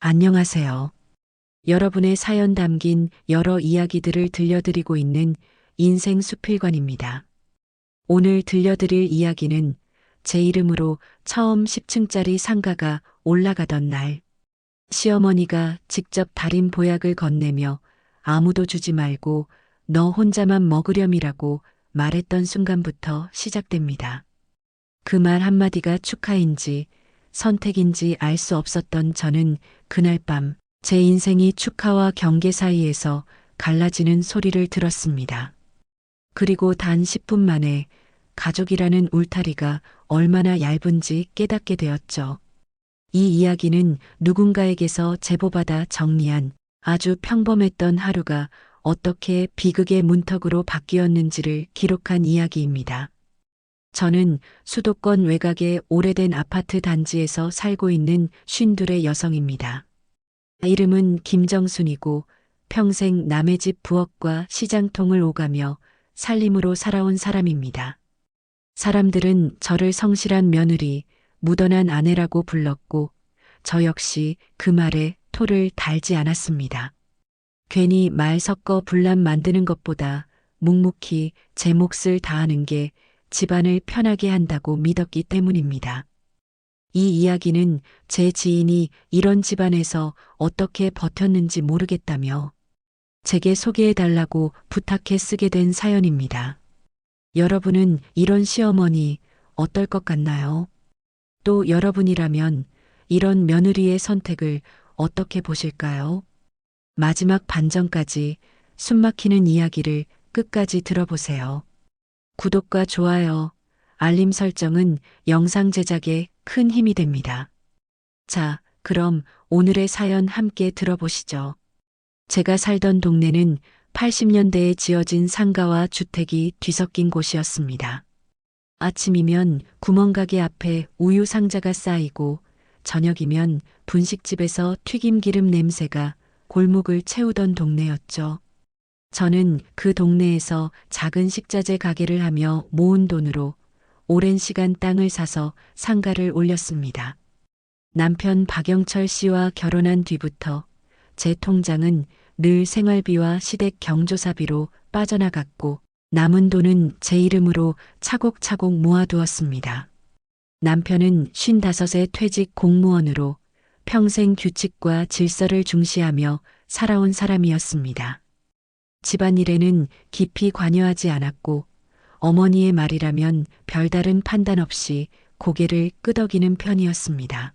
안녕하세요. 여러분의 사연 담긴 여러 이야기들을 들려드리고 있는 인생 수필관입니다. 오늘 들려드릴 이야기는 제 이름으로 처음 10층짜리 상가가 올라가던 날, 시어머니가 직접 달인 보약을 건네며 아무도 주지 말고 너 혼자만 먹으렴이라고 말했던 순간부터 시작됩니다. 그 말 한마디가 축하인지 선택인지 알 수 없었던 저는 그날 밤 제 인생이 축하와 경계 사이에서 갈라지는 소리를 들었습니다. 그리고 단 10분 만에 가족이라는 울타리가 얼마나 얇은지 깨닫게 되었죠. 이 이야기는 누군가에게서 제보받아 정리한 아주 평범했던 하루가 어떻게 비극의 문턱으로 바뀌었는지를 기록한 이야기입니다. 저는 수도권 외곽의 오래된 아파트 단지에서 살고 있는 쉰둘의 여성입니다. 이름은 김정순이고 평생 남의 집 부엌과 시장통을 오가며 살림으로 살아온 사람입니다. 사람들은 저를 성실한 며느리, 무던한 아내라고 불렀고 저 역시 그 말에 토를 달지 않았습니다. 괜히 말 섞어 분란 만드는 것보다 묵묵히 제 몫을 다하는 게 집안을 편하게 한다고 믿었기 때문입니다. 이 이야기는 제 지인이 이런 집안에서 어떻게 버텼는지 모르겠다며 제게 소개해달라고 부탁해 쓰게 된 사연입니다. 여러분은 이런 시어머니 어떨 것 같나요? 또 여러분이라면 이런 며느리의 선택을 어떻게 보실까요? 마지막 반전까지 숨막히는 이야기를 끝까지 들어보세요. 구독과 좋아요, 알림 설정은 영상 제작에 큰 힘이 됩니다. 자, 그럼 오늘의 사연 함께 들어보시죠. 제가 살던 동네는 80년대에 지어진 상가와 주택이 뒤섞인 곳이었습니다. 아침이면 구멍가게 앞에 우유 상자가 쌓이고 저녁이면 분식집에서 튀김기름 냄새가 골목을 채우던 동네였죠. 저는 그 동네에서 작은 식자재 가게를 하며 모은 돈으로 오랜 시간 땅을 사서 상가를 올렸습니다. 남편 박영철 씨와 결혼한 뒤부터 제 통장은 늘 생활비와 시댁 경조사비로 빠져나갔고 남은 돈은 제 이름으로 차곡차곡 모아두었습니다. 남편은 55세 퇴직 공무원으로 평생 규칙과 질서를 중시하며 살아온 사람이었습니다. 집안일에는 깊이 관여하지 않았고 어머니의 말이라면 별다른 판단 없이 고개를 끄덕이는 편이었습니다.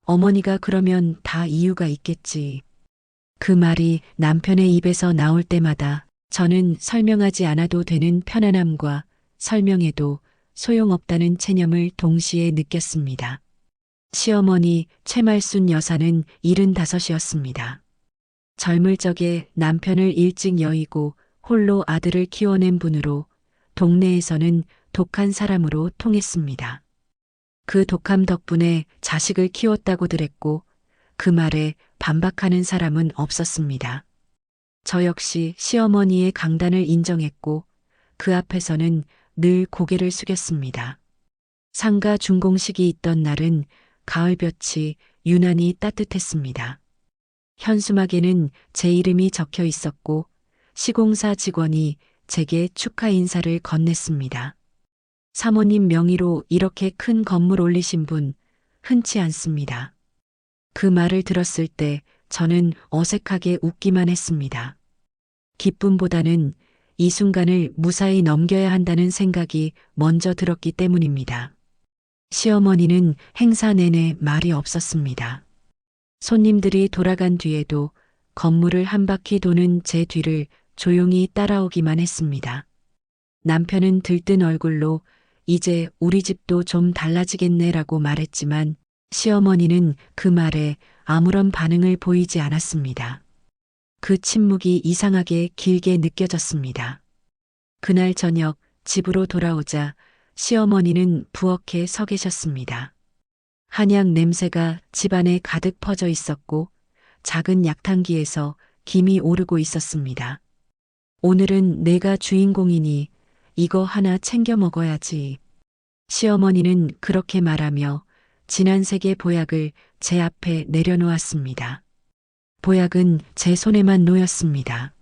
어머니가 그러면 다 이유가 있겠지. 그 말이 남편의 입에서 나올 때마다 저는 설명하지 않아도 되는 편안함과 설명해도 소용없다는 체념을 동시에 느꼈습니다. 시어머니 최말순 여사는 75이었습니다. 젊을 적에 남편을 일찍 여의고 홀로 아들을 키워낸 분으로 동네에서는 독한 사람으로 통했습니다. 그 독함 덕분에 자식을 키웠다고들 했고 그 말에 반박하는 사람은 없었습니다. 저 역시 시어머니의 강단을 인정했고 그 앞에서는 늘 고개를 숙였습니다. 상가 준공식이 있던 날은 가을볕이 유난히 따뜻했습니다. 현수막에는 제 이름이 적혀 있었고 시공사 직원이 제게 축하 인사를 건넸습니다. 사모님 명의로 이렇게 큰 건물 올리신 분 흔치 않습니다. 그 말을 들었을 때 저는 어색하게 웃기만 했습니다. 기쁨보다는 이 순간을 무사히 넘겨야 한다는 생각이 먼저 들었기 때문입니다. 시어머니는 행사 내내 말이 없었습니다. 손님들이 돌아간 뒤에도 건물을 한 바퀴 도는 제 뒤를 조용히 따라오기만 했습니다. 남편은 들뜬 얼굴로 이제 우리 집도 좀 달라지겠네라고 말했지만 시어머니는 그 말에 아무런 반응을 보이지 않았습니다. 그 침묵이 이상하게 길게 느껴졌습니다. 그날 저녁 집으로 돌아오자 시어머니는 부엌에 서 계셨습니다. 한약 냄새가 집안에 가득 퍼져 있었고 작은 약탕기에서 김이 오르고 있었습니다. 오늘은 내가 주인공이니 이거 하나 챙겨 먹어야지. 시어머니는 그렇게 말하며 진한 색의 보약을 제 앞에 내려놓았습니다. 보약은 제 손에만 놓였습니다.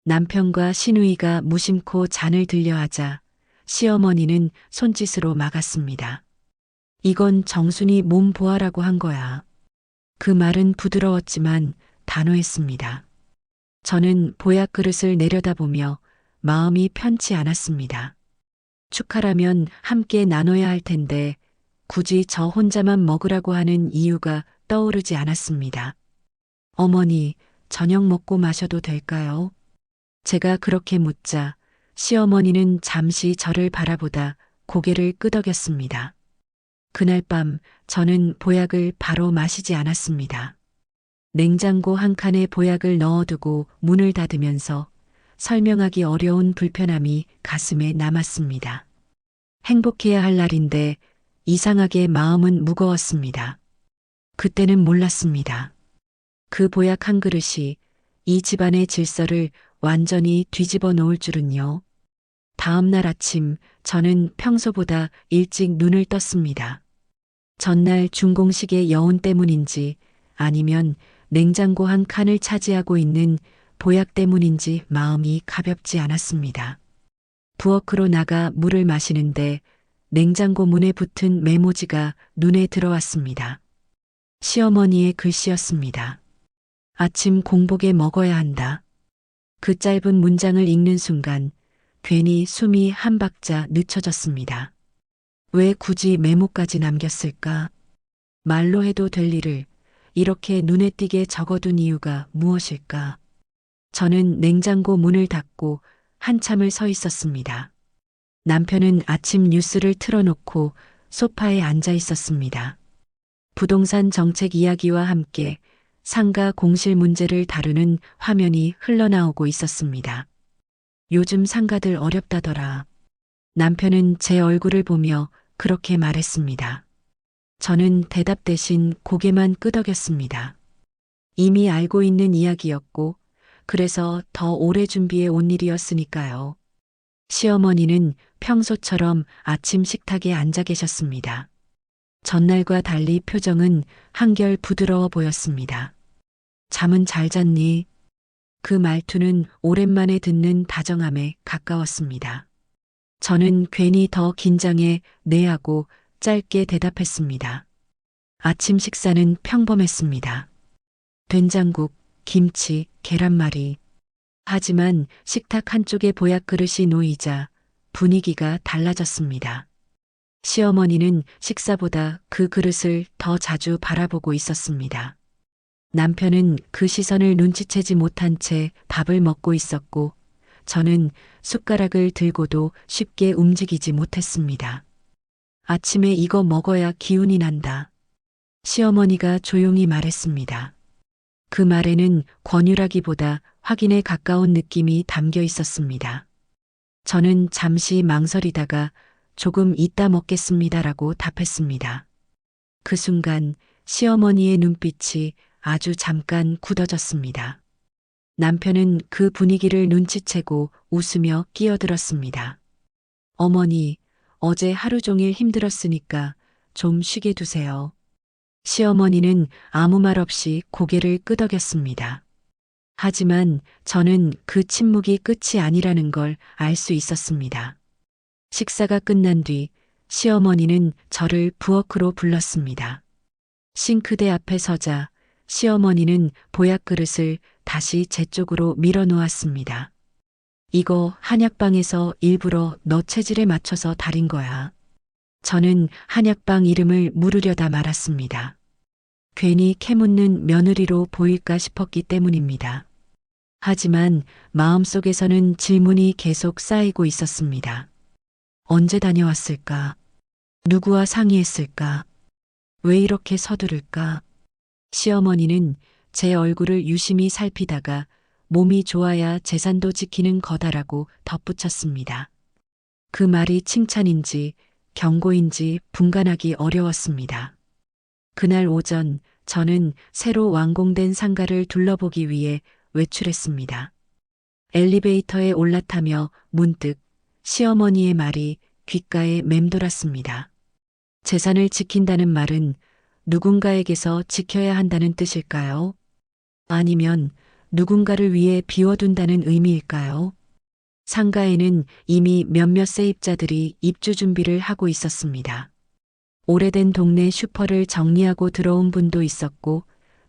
남편과 시누이가 무심코 잔을 들려하자 시어머니는 손짓으로 막았습니다. 이건 정순이 몸 보아라고 한 거야. 그 말은 부드러웠지만 단호했습니다. 저는 보약 그릇을 내려다보며 마음이 편치 않았습니다. 축하라면 함께 나눠야 할 텐데 굳이 저 혼자만 먹으라고 하는 이유가 떠오르지 않았습니다. 어머니, 저녁 먹고 마셔도 될까요? 제가 그렇게 묻자 시어머니는 잠시 저를 바라보다 고개를 끄덕였습니다. 그날 밤 저는 보약을 바로 마시지 않았습니다. 냉장고 한 칸에 보약을 넣어두고 문을 닫으면서 설명하기 어려운 불편함이 가슴에 남았습니다. 행복해야 할 날인데 이상하게 마음은 무거웠습니다. 그때는 몰랐습니다. 그 보약 한 그릇이 이 집안의 질서를 완전히 뒤집어 놓을 줄은요. 다음 날 아침 저는 평소보다 일찍 눈을 떴습니다. 전날 준공식의 여운 때문인지 아니면 냉장고 한 칸을 차지하고 있는 보약 때문인지 마음이 가볍지 않았습니다. 부엌으로 나가 물을 마시는데 냉장고 문에 붙은 메모지가 눈에 들어왔습니다. 시어머니의 글씨였습니다. 아침 공복에 먹어야 한다. 그 짧은 문장을 읽는 순간 괜히 숨이 한 박자 늦춰졌습니다. 왜 굳이 메모까지 남겼을까? 말로 해도 될 일을 이렇게 눈에 띄게 적어둔 이유가 무엇일까? 저는 냉장고 문을 닫고 한참을 서 있었습니다. 남편은 아침 뉴스를 틀어놓고 소파에 앉아 있었습니다. 부동산 정책 이야기와 함께 상가 공실 문제를 다루는 화면이 흘러나오고 있었습니다. 요즘 상가들 어렵다더라. 남편은 제 얼굴을 보며 그렇게 말했습니다. 저는 대답 대신 고개만 끄덕였습니다. 이미 알고 있는 이야기였고, 그래서 더 오래 준비해 온 일이었으니까요. 시어머니는 평소처럼 아침 식탁에 앉아 계셨습니다. 전날과 달리 표정은 한결 부드러워 보였습니다. 잠은 잘 잤니? 그 말투는 오랜만에 듣는 다정함에 가까웠습니다. 저는 괜히 더 긴장해 네 하고 짧게 대답했습니다. 아침 식사는 평범했습니다. 된장국, 김치, 계란말이. 하지만 식탁 한쪽에 보약 그릇이 놓이자 분위기가 달라졌습니다. 시어머니는 식사보다 그 그릇을 더 자주 바라보고 있었습니다. 남편은 그 시선을 눈치채지 못한 채 밥을 먹고 있었고 저는 숟가락을 들고도 쉽게 움직이지 못했습니다. 아침에 이거 먹어야 기운이 난다. 시어머니가 조용히 말했습니다. 그 말에는 권유라기보다 확인에 가까운 느낌이 담겨 있었습니다. 저는 잠시 망설이다가 조금 이따 먹겠습니다라고 답했습니다. 그 순간 시어머니의 눈빛이 아주 잠깐 굳어졌습니다. 남편은 그 분위기를 눈치채고 웃으며 끼어들었습니다. 어머니, 어제 하루 종일 힘들었으니까 좀 쉬게 두세요. 시어머니는 아무 말 없이 고개를 끄덕였습니다. 하지만 저는 그 침묵이 끝이 아니라는 걸 알 수 있었습니다. 식사가 끝난 뒤 시어머니는 저를 부엌으로 불렀습니다. 싱크대 앞에 서자 시어머니는 보약 그릇을 다시 제 쪽으로 밀어 놓았습니다. 이거 한약방에서 일부러 너 체질에 맞춰서 달인 거야. 저는 한약방 이름을 물으려다 말았습니다. 괜히 캐묻는 며느리로 보일까 싶었기 때문입니다. 하지만 마음속에서는 질문이 계속 쌓이고 있었습니다. 언제 다녀왔을까? 누구와 상의했을까? 왜 이렇게 서두를까? 시어머니는 제 얼굴을 유심히 살피다가 몸이 좋아야 재산도 지키는 거다라고 덧붙였습니다. 그 말이 칭찬인지 경고인지 분간하기 어려웠습니다. 그날 오전 저는 새로 완공된 상가를 둘러보기 위해 외출했습니다. 엘리베이터에 올라타며 문득 시어머니의 말이 귓가에 맴돌았습니다. 재산을 지킨다는 말은 누군가에게서 지켜야 한다는 뜻일까요? 아니면 누군가를 위해 비워둔다는 의미일까요? 상가에는 이미 몇몇 세입자들이 입주 준비를 하고 있었습니다. 오래된 동네 슈퍼를 정리하고 들어온 분도 있었고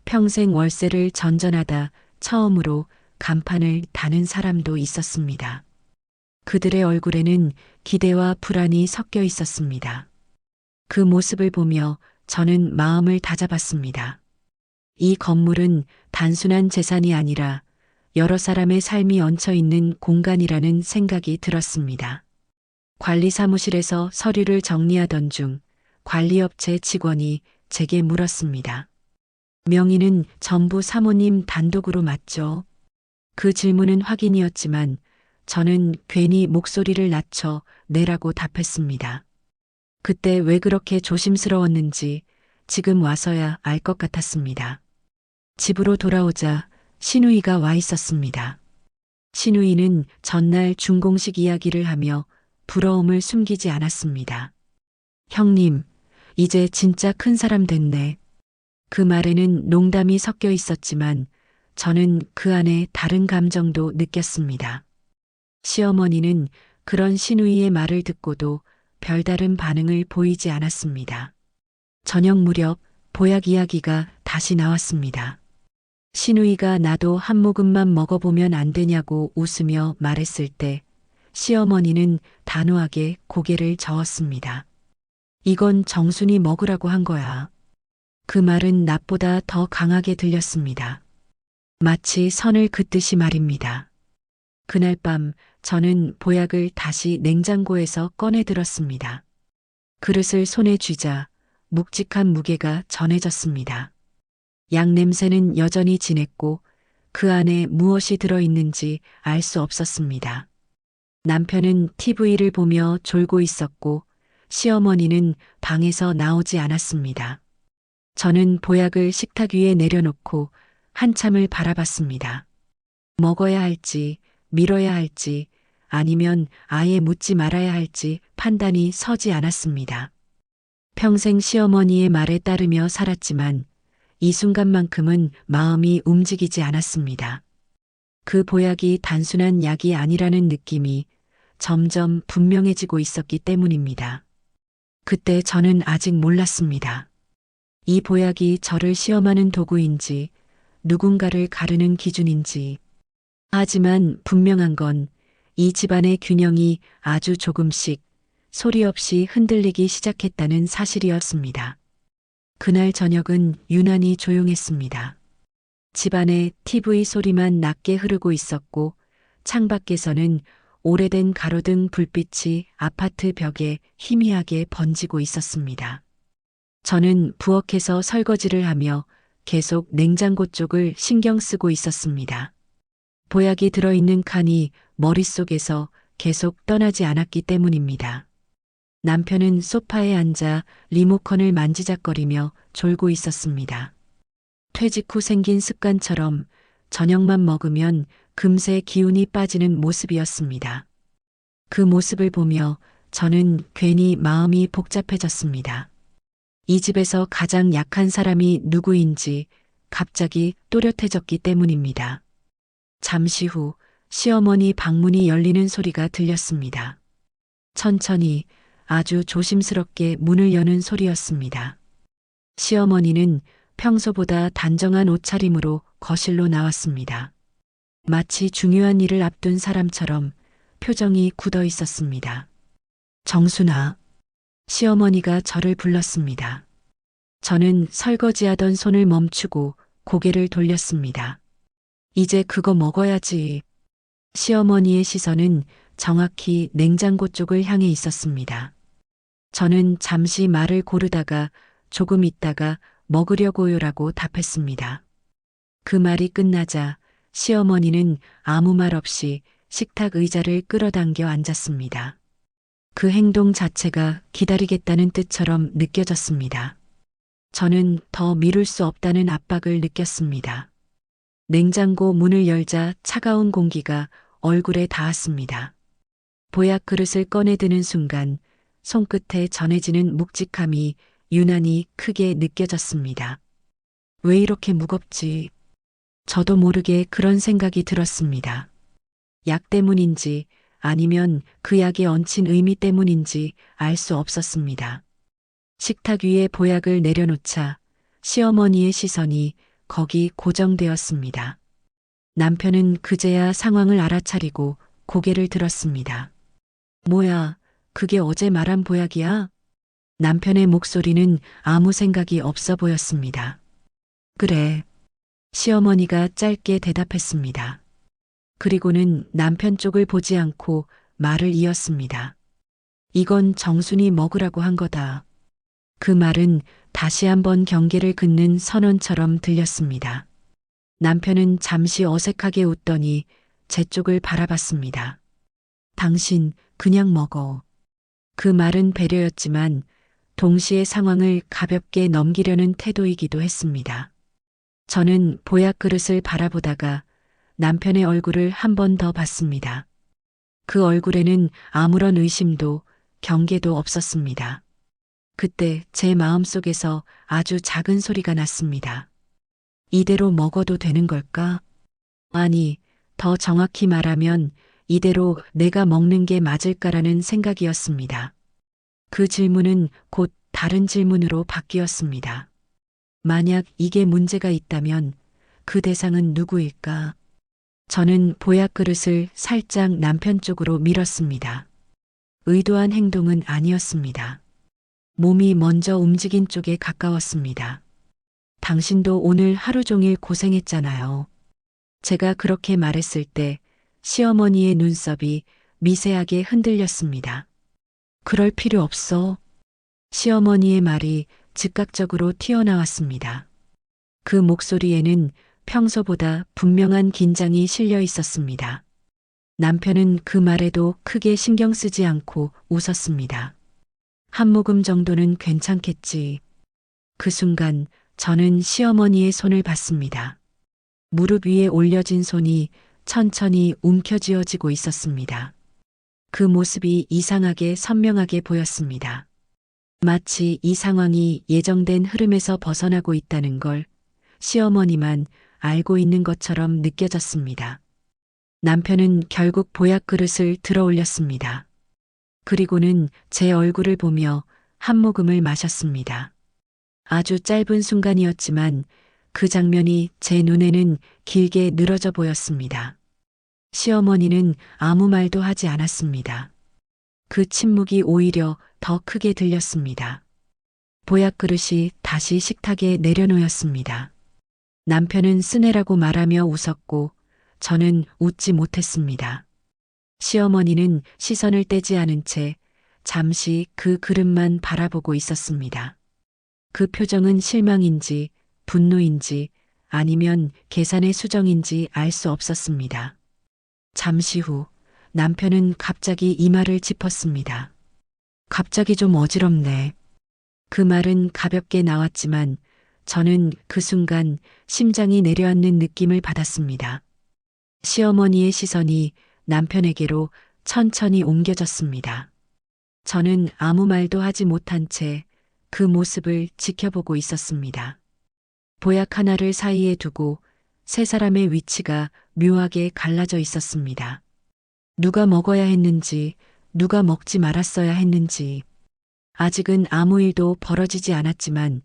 평생 월세를 전전하다 처음으로 간판을 다는 사람도 있었습니다. 그들의 얼굴에는 기대와 불안이 섞여 있었습니다. 그 모습을 보며 저는 마음을 다잡았습니다. 이 건물은 단순한 재산이 아니라 여러 사람의 삶이 얹혀 있는 공간이라는 생각이 들었습니다. 관리 사무실에서 서류를 정리하던 중 관리업체 직원이 제게 물었습니다. 명의는 전부 사모님 단독으로 맞죠? 그 질문은 확인이었지만 저는 괜히 목소리를 낮춰 내라고 답했습니다. 그때 왜 그렇게 조심스러웠는지 지금 와서야 알 것 같았습니다. 집으로 돌아오자 신우이가 와 있었습니다. 신우이는 전날 준공식 이야기를 하며 부러움을 숨기지 않았습니다. 형님, 이제 진짜 큰 사람 됐네. 그 말에는 농담이 섞여 있었지만 저는 그 안에 다른 감정도 느꼈습니다. 시어머니는 그런 신우이의 말을 듣고도 별다른 반응을 보이지 않았습니다. 저녁 무렵 보약 이야기가 다시 나왔습니다. 신우이가 나도 한 모금만 먹어보면 안 되냐고 웃으며 말했을 때 시어머니는 단호하게 고개를 저었습니다. 이건 정순이 먹으라고 한 거야. 그 말은 낯보다 더 강하게 들렸습니다. 마치 선을 긋듯이 말입니다. 그날 밤 저는 보약을 다시 냉장고에서 꺼내 들었습니다. 그릇을 손에 쥐자 묵직한 무게가 전해졌습니다. 약 냄새는 여전히 진했고 그 안에 무엇이 들어있는지 알 수 없었습니다. 남편은 TV를 보며 졸고 있었고 시어머니는 방에서 나오지 않았습니다. 저는 보약을 식탁 위에 내려놓고 한참을 바라봤습니다. 먹어야 할지, 미뤄야 할지, 아니면 아예 묻지 말아야 할지 판단이 서지 않았습니다. 평생 시어머니의 말에 따르며 살았지만 이 순간만큼은 마음이 움직이지 않았습니다. 그 보약이 단순한 약이 아니라는 느낌이 점점 분명해지고 있었기 때문입니다. 그때 저는 아직 몰랐습니다. 이 보약이 저를 시험하는 도구인지 누군가를 가르는 기준인지. 하지만 분명한 건 이 집안의 균형이 아주 조금씩 소리 없이 흔들리기 시작했다는 사실이었습니다. 그날 저녁은 유난히 조용했습니다. 집안에 TV 소리만 낮게 흐르고 있었고 창밖에서는 오래된 가로등 불빛이 아파트 벽에 희미하게 번지고 있었습니다. 저는 부엌에서 설거지를 하며 계속 냉장고 쪽을 신경 쓰고 있었습니다. 보약이 들어있는 칸이 머릿속에서 계속 떠나지 않았기 때문입니다. 남편은 소파에 앉아 리모컨을 만지작거리며 졸고 있었습니다. 퇴직 후 생긴 습관처럼 저녁만 먹으면 금세 기운이 빠지는 모습이었습니다. 그 모습을 보며 저는 괜히 마음이 복잡해졌습니다. 이 집에서 가장 약한 사람이 누구인지 갑자기 또렷해졌기 때문입니다. 잠시 후 시어머니 방문이 열리는 소리가 들렸습니다. 천천히 아주 조심스럽게 문을 여는 소리였습니다. 시어머니는 평소보다 단정한 옷차림으로 거실로 나왔습니다. 마치 중요한 일을 앞둔 사람처럼 표정이 굳어 있었습니다. 정순아, 시어머니가 저를 불렀습니다. 저는 설거지하던 손을 멈추고 고개를 돌렸습니다. 이제 그거 먹어야지. 시어머니의 시선은 정확히 냉장고 쪽을 향해 있었습니다. 저는 잠시 말을 고르다가 조금 있다가 먹으려고요라고 답했습니다. 그 말이 끝나자 시어머니는 아무 말 없이 식탁 의자를 끌어당겨 앉았습니다. 그 행동 자체가 기다리겠다는 뜻처럼 느껴졌습니다. 저는 더 미룰 수 없다는 압박을 느꼈습니다. 냉장고 문을 열자 차가운 공기가 얼굴에 닿았습니다. 보약 그릇을 꺼내드는 순간 손끝에 전해지는 묵직함이 유난히 크게 느껴졌습니다. 왜 이렇게 무겁지? 저도 모르게 그런 생각이 들었습니다. 약 때문인지 아니면 그 약에 얹힌 의미 때문인지 알 수 없었습니다. 식탁 위에 보약을 내려놓자 시어머니의 시선이 거기 고정되었습니다. 남편은 그제야 상황을 알아차리고 고개를 들었습니다. 뭐야, 그게 어제 말한 보약이야? 남편의 목소리는 아무 생각이 없어 보였습니다. 그래. 시어머니가 짧게 대답했습니다. 그리고는 남편 쪽을 보지 않고 말을 이었습니다. 이건 정순이 먹으라고 한 거다. 그 말은 다시 한번 경계를 긋는 선언처럼 들렸습니다. 남편은 잠시 어색하게 웃더니 제 쪽을 바라봤습니다. 당신 그냥 먹어. 그 말은 배려였지만 동시에 상황을 가볍게 넘기려는 태도이기도 했습니다. 저는 보약 그릇을 바라보다가 남편의 얼굴을 한 번 더 봤습니다. 그 얼굴에는 아무런 의심도 경계도 없었습니다. 그때 제 마음속에서 아주 작은 소리가 났습니다. 이대로 먹어도 되는 걸까? 아니, 더 정확히 말하면 이대로 내가 먹는 게 맞을까라는 생각이었습니다. 그 질문은 곧 다른 질문으로 바뀌었습니다. 만약 이게 문제가 있다면 그 대상은 누구일까? 저는 보약 그릇을 살짝 남편 쪽으로 밀었습니다. 의도한 행동은 아니었습니다. 몸이 먼저 움직인 쪽에 가까웠습니다. 당신도 오늘 하루 종일 고생했잖아요. 제가 그렇게 말했을 때 시어머니의 눈썹이 미세하게 흔들렸습니다. 그럴 필요 없어. 시어머니의 말이 즉각적으로 튀어나왔습니다. 그 목소리에는 평소보다 분명한 긴장이 실려 있었습니다. 남편은 그 말에도 크게 신경 쓰지 않고 웃었습니다. 한 모금 정도는 괜찮겠지. 그 순간 저는 시어머니의 손을 봤습니다. 무릎 위에 올려진 손이 천천히 움켜쥐어지고 있었습니다. 그 모습이 이상하게 선명하게 보였습니다. 마치 이 상황이 예정된 흐름에서 벗어나고 있다는 걸 시어머니만 알고 있는 것처럼 느껴졌습니다. 남편은 결국 보약 그릇을 들어 올렸습니다. 그리고는 제 얼굴을 보며 한 모금을 마셨습니다. 아주 짧은 순간이었지만 그 장면이 제 눈에는 길게 늘어져 보였습니다. 시어머니는 아무 말도 하지 않았습니다. 그 침묵이 오히려 더 크게 들렸습니다. 보약 그릇이 다시 식탁에 내려놓였습니다. 남편은 쓰네라고 말하며 웃었고 저는 웃지 못했습니다. 시어머니는 시선을 떼지 않은 채 잠시 그 그릇만 바라보고 있었습니다. 그 표정은 실망인지 분노인지 아니면 계산의 수정인지 알 수 없었습니다. 잠시 후 남편은 갑자기 이마를 짚었습니다. 갑자기 좀 어지럽네. 그 말은 가볍게 나왔지만 저는 그 순간 심장이 내려앉는 느낌을 받았습니다. 시어머니의 시선이 남편에게로 천천히 옮겨졌습니다. 저는 아무 말도 하지 못한 채 그 모습을 지켜보고 있었습니다. 보약 하나를 사이에 두고 세 사람의 위치가 묘하게 갈라져 있었습니다. 누가 먹어야 했는지, 누가 먹지 말았어야 했는지. 아직은 아무 일도 벌어지지 않았지만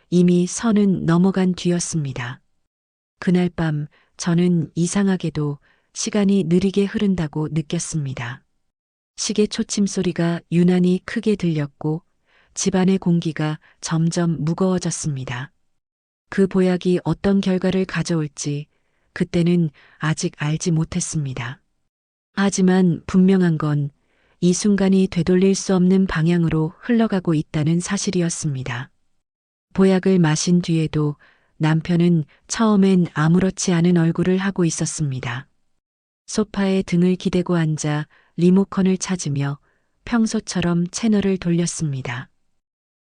이미 선은 넘어간 뒤였습니다. 그날 밤 저는 이상하게도 시간이 느리게 흐른다고 느꼈습니다. 시계 초침 소리가 유난히 크게 들렸고 집안의 공기가 점점 무거워졌습니다. 그 보약이 어떤 결과를 가져올지 그때는 아직 알지 못했습니다. 하지만 분명한 건 이 순간이 되돌릴 수 없는 방향으로 흘러가고 있다는 사실이었습니다. 보약을 마신 뒤에도 남편은 처음엔 아무렇지 않은 얼굴을 하고 있었습니다. 소파에 등을 기대고 앉아 리모컨을 찾으며 평소처럼 채널을 돌렸습니다.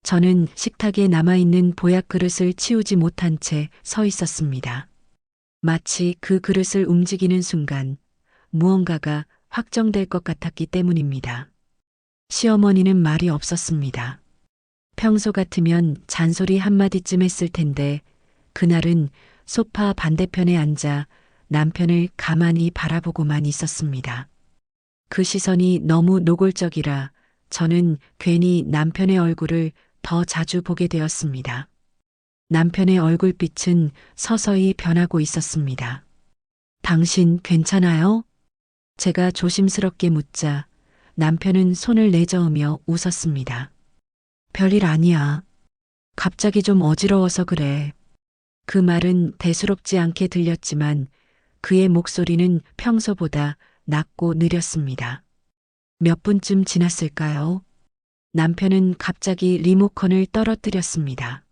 저는 식탁에 남아있는 보약 그릇을 치우지 못한 채 서 있었습니다. 마치 그 그릇을 움직이는 순간 무언가가 확정될 것 같았기 때문입니다. 시어머니는 말이 없었습니다. 평소 같으면 잔소리 한마디쯤 했을 텐데 그날은 소파 반대편에 앉아 남편을 가만히 바라보고만 있었습니다. 그 시선이 너무 노골적이라 저는 괜히 남편의 얼굴을 더 자주 보게 되었습니다. 남편의 얼굴빛은 서서히 변하고 있었습니다. 당신 괜찮아요? 제가 조심스럽게 묻자 남편은 손을 내저으며 웃었습니다. 별일 아니야. 갑자기 좀 어지러워서 그래. 그 말은 대수롭지 않게 들렸지만 그의 목소리는 평소보다 낮고 느렸습니다. 몇 분쯤 지났을까요? 남편은 갑자기 리모컨을 떨어뜨렸습니다.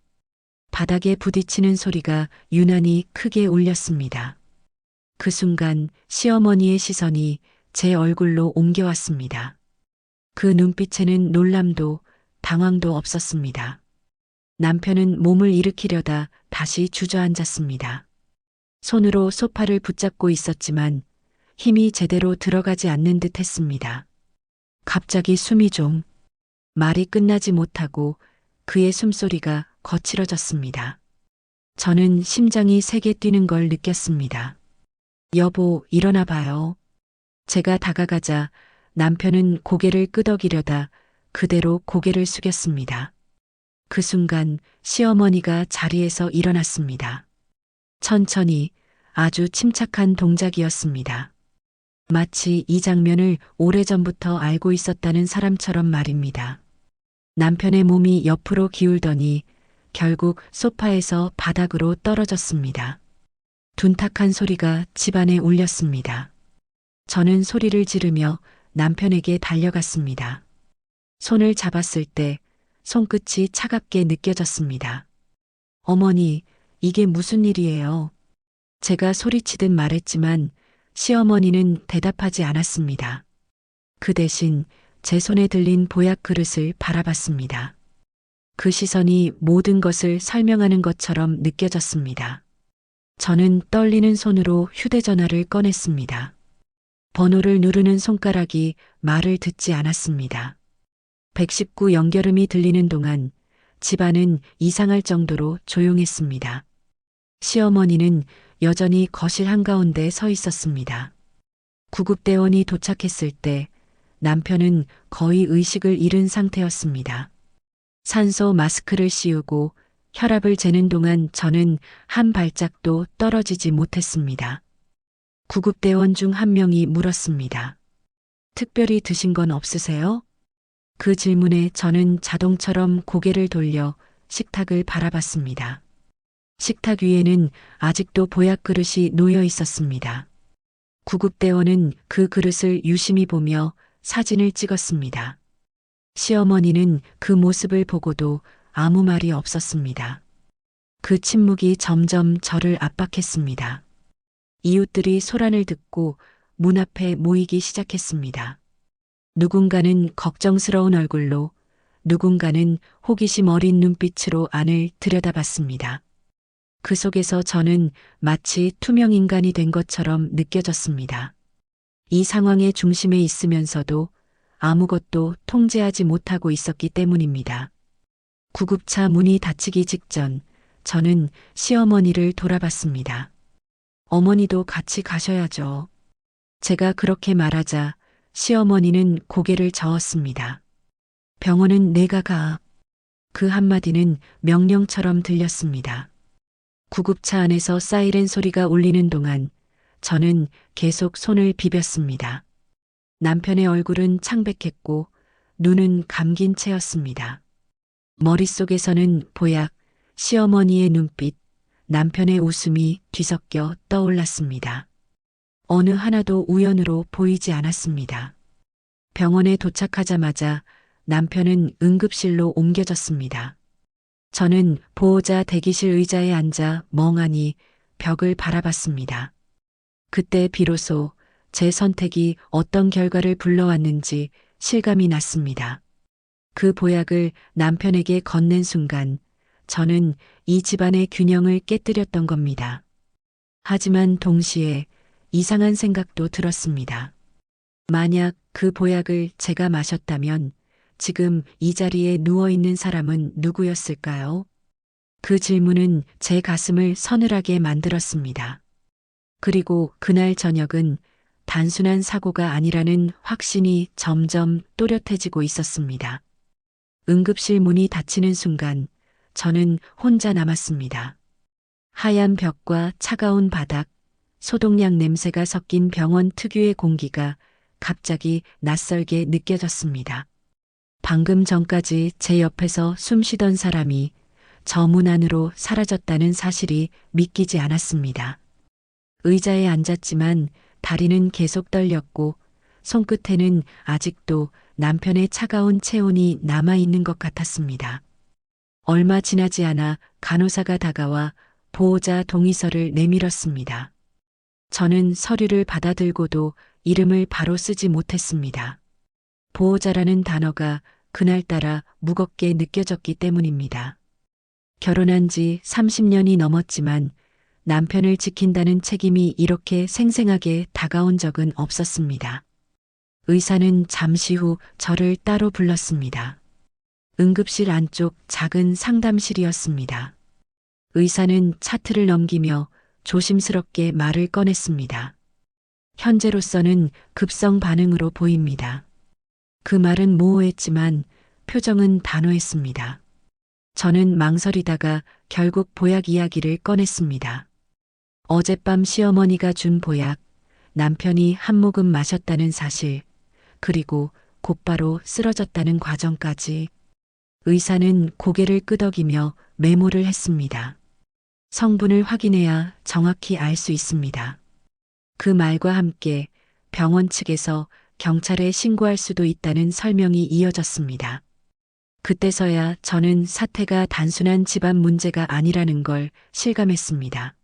바닥에 부딪히는 소리가 유난히 크게 울렸습니다. 그 순간 시어머니의 시선이 제 얼굴로 옮겨왔습니다. 그 눈빛에는 놀람도 당황도 없었습니다. 남편은 몸을 일으키려다 다시 주저앉았습니다. 손으로 소파를 붙잡고 있었지만 힘이 제대로 들어가지 않는 듯 했습니다. 갑자기 숨이 좀 말이 끝나지 못하고 그의 숨소리가 거칠어졌습니다. 저는 심장이 세게 뛰는 걸 느꼈습니다. 여보, 일어나 봐요. 제가 다가가자 남편은 고개를 끄덕이려다 그대로 고개를 숙였습니다. 그 순간 시어머니가 자리에서 일어났습니다. 천천히 아주 침착한 동작이었습니다. 마치 이 장면을 오래전부터 알고 있었다는 사람처럼 말입니다. 남편의 몸이 옆으로 기울더니 결국 소파에서 바닥으로 떨어졌습니다. 둔탁한 소리가 집안에 울렸습니다. 저는 소리를 지르며 남편에게 달려갔습니다. 손을 잡았을 때 손끝이 차갑게 느껴졌습니다. 어머니, 이게 무슨 일이에요? 제가 소리치듯 말했지만 시어머니는 대답하지 않았습니다. 그 대신 제 손에 들린 보약 그릇을 바라봤습니다. 그 시선이 모든 것을 설명하는 것처럼 느껴졌습니다. 저는 떨리는 손으로 휴대전화를 꺼냈습니다. 번호를 누르는 손가락이 말을 듣지 않았습니다. 119 연결음이 들리는 동안 집안은 이상할 정도로 조용했습니다. 시어머니는 여전히 거실 한가운데 서 있었습니다. 구급대원이 도착했을 때 남편은 거의 의식을 잃은 상태였습니다. 산소 마스크를 씌우고 혈압을 재는 동안 저는 한 발짝도 떨어지지 못했습니다. 구급대원 중 한 명이 물었습니다. 특별히 드신 건 없으세요? 그 질문에 저는 자동처럼 고개를 돌려 식탁을 바라봤습니다. 식탁 위에는 아직도 보약 그릇이 놓여 있었습니다. 구급대원은 그 그릇을 유심히 보며 사진을 찍었습니다. 시어머니는 그 모습을 보고도 아무 말이 없었습니다. 그 침묵이 점점 저를 압박했습니다. 이웃들이 소란을 듣고 문 앞에 모이기 시작했습니다. 누군가는 걱정스러운 얼굴로, 누군가는 호기심 어린 눈빛으로 안을 들여다봤습니다. 그 속에서 저는 마치 투명 인간이 된 것처럼 느껴졌습니다. 이 상황의 중심에 있으면서도 아무것도 통제하지 못하고 있었기 때문입니다. 구급차 문이 닫히기 직전 저는 시어머니를 돌아봤습니다. 어머니도 같이 가셔야죠. 제가 그렇게 말하자 시어머니는 고개를 저었습니다. 병원은 내가 가. 그 한마디는 명령처럼 들렸습니다. 구급차 안에서 사이렌 소리가 울리는 동안 저는 계속 손을 비볐습니다. 남편의 얼굴은 창백했고 눈은 감긴 채였습니다. 머릿속에서는 보약, 시어머니의 눈빛, 남편의 웃음이 뒤섞여 떠올랐습니다. 어느 하나도 우연으로 보이지 않았습니다. 병원에 도착하자마자 남편은 응급실로 옮겨졌습니다. 저는 보호자 대기실 의자에 앉아 멍하니 벽을 바라봤습니다. 그때 비로소 제 선택이 어떤 결과를 불러왔는지 실감이 났습니다. 그 보약을 남편에게 건넨 순간 저는 이 집안의 균형을 깨뜨렸던 겁니다. 하지만 동시에 이상한 생각도 들었습니다. 만약 그 보약을 제가 마셨다면 지금 이 자리에 누워 있는 사람은 누구였을까요? 그 질문은 제 가슴을 서늘하게 만들었습니다. 그리고 그날 저녁은 단순한 사고가 아니라는 확신이 점점 또렷해지고 있었습니다. 응급실 문이 닫히는 순간 저는 혼자 남았습니다. 하얀 벽과 차가운 바닥, 소독약 냄새가 섞인 병원 특유의 공기가 갑자기 낯설게 느껴졌습니다. 방금 전까지 제 옆에서 숨 쉬던 사람이 저 문 안으로 사라졌다는 사실이 믿기지 않았습니다. 의자에 앉았지만 다리는 계속 떨렸고 손끝에는 아직도 남편의 차가운 체온이 남아있는 것 같았습니다. 얼마 지나지 않아 간호사가 다가와 보호자 동의서를 내밀었습니다. 저는 서류를 받아들고도 이름을 바로 쓰지 못했습니다. 보호자라는 단어가 그날따라 무겁게 느껴졌기 때문입니다. 결혼한 지 30년이 넘었지만 남편을 지킨다는 책임이 이렇게 생생하게 다가온 적은 없었습니다. 의사는 잠시 후 저를 따로 불렀습니다. 응급실 안쪽 작은 상담실이었습니다. 의사는 차트를 넘기며 조심스럽게 말을 꺼냈습니다. 현재로서는 급성 반응으로 보입니다. 그 말은 모호했지만 표정은 단호했습니다. 저는 망설이다가 결국 보약 이야기를 꺼냈습니다. 어젯밤 시어머니가 준 보약, 남편이 한 모금 마셨다는 사실, 그리고 곧바로 쓰러졌다는 과정까지. 의사는 고개를 끄덕이며 메모를 했습니다. 성분을 확인해야 정확히 알 수 있습니다. 그 말과 함께 병원 측에서 경찰에 신고할 수도 있다는 설명이 이어졌습니다. 그때서야 저는 사태가 단순한 집안 문제가 아니라는 걸 실감했습니다.